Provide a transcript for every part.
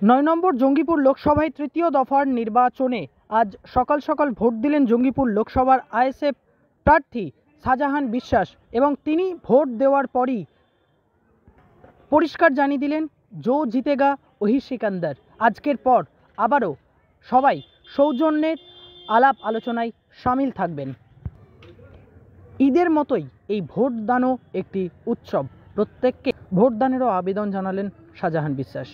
নয় নম্বর জঙ্গিপুর লোকসভায় তৃতীয় দফার নির্বাচনে আজ সকাল সকাল ভোট দিলেন জঙ্গিপুর লোকসভার আইএসএফ প্রার্থী শাহজাহান বিশ্বাস এবং তিনি ভোট দেওয়ার পরই পরিষ্কার জানিয়ে দিলেন জো জিতেগা ওহি সিকান্দার। আজকের পর আবারও সবাই সৌজন্যের আলাপ আলোচনায় সামিল থাকবেন। ঈদের মতোই এই ভোটদানও একটি উৎসব, প্রত্যেককে ভোটদানেরও আবেদন জানালেন শাহজাহান বিশ্বাস।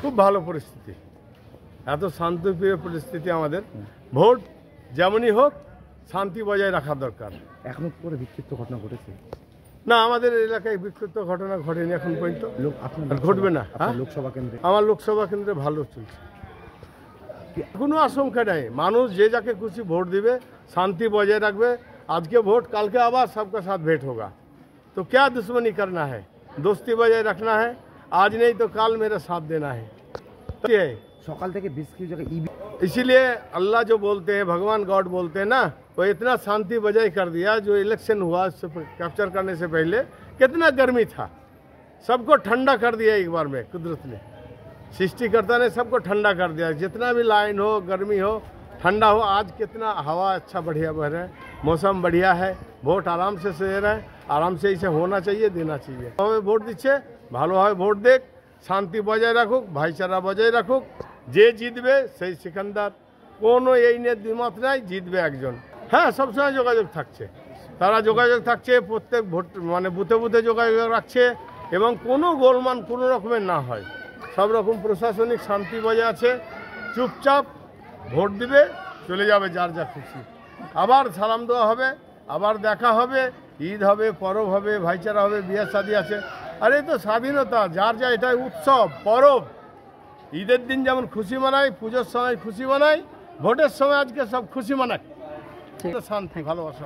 খুব ভালো পরিস্থিতি, এত শান্তিপ্রিয় পরিস্থিতি। আমাদের ভোট যেমনই হোক শান্তি বজায় রাখা দরকার। এখনো পরে বিক্ষিপ্ত ঘটনা ঘটেছে না, আমাদের এলাকায় বিক্ষিপ্ত ঘটনা ঘটেনি এখন পর্যন্ত, ঘটবে না। লোকসভা কেন্দ্রে আমার লোকসভা কেন্দ্রে ভালো চলছে, কোনো আশঙ্কা নেই। মানুষ যে যাকে খুশি ভোট দিবে, শাंति बजाय रखबे। आज के वोट कल के आवाज सबका साथ भेंट होगा, तो क्या दुश्मनी करना है, दोस्ती बजाय रखना है। आज नहीं तो कल मेरा साथ देना है। सकाल থেকে 20 की जगह इसीलिए अल्लाह जो बोलते हैं, भगवान गॉड बोलते हैं ना, वो इतना शांति बजाय कर दिया। जो इलेक्शन हुआ उससे कैप्चर करने से पहले कितना गर्मी था, सबको ठंडा कर दिया एक बार में। कुदरत ने, सृष्टिकर्ता ने सबको ठंडा कर दिया। जितना भी लाइन हो, गर्मी हो, ठंडा हो। आज कितना हवा अच्छा बढ़िया बह रहा है, मौसम बढ़िया है। ভোট आराम से दे रहे हैं, आराम से इसे होना चाहिए, देना चाहिए। ভোট দিচ্ছে ভালোভাবে ভোট দেখ, শান্তি বজায় রাখুক, ভাইচারা বজায় রাখুক। যে জিতবে সেই সিকান্দার, কোনো এই নিয়ে দ্বিমত নাই, জিতবে একজন। হ্যাঁ, সবসময় যোগাযোগ থাকছে, তারা যোগাযোগ থাকছে, প্রত্যেক ভোট মানে বুথে বুথে যোগাযোগ রাখছে এবং কোনো গোলমাল কোনো রকমের না হয়। সব রকম প্রশাসনিক শান্তি বজায় আছে। চুপচাপ ভোট দিবে, চলে যাবে যার যা খুশি। আবার সালাম দেওয়া হবে, আবার দেখা হবে, ঈদ হবে, পরব হবে, ভাইচারা হবে, বিয়ে শাদী আছে। আরে তো স্বাধীনতা, যার যা এটাই উৎসব পরব। ঈদের দিন যেমন খুশি মানাই, পুজোর সময় খুশি মানাই, ভোটের সময় আজকে সব খুশি মানাই। শান্তি ভালোবাসা।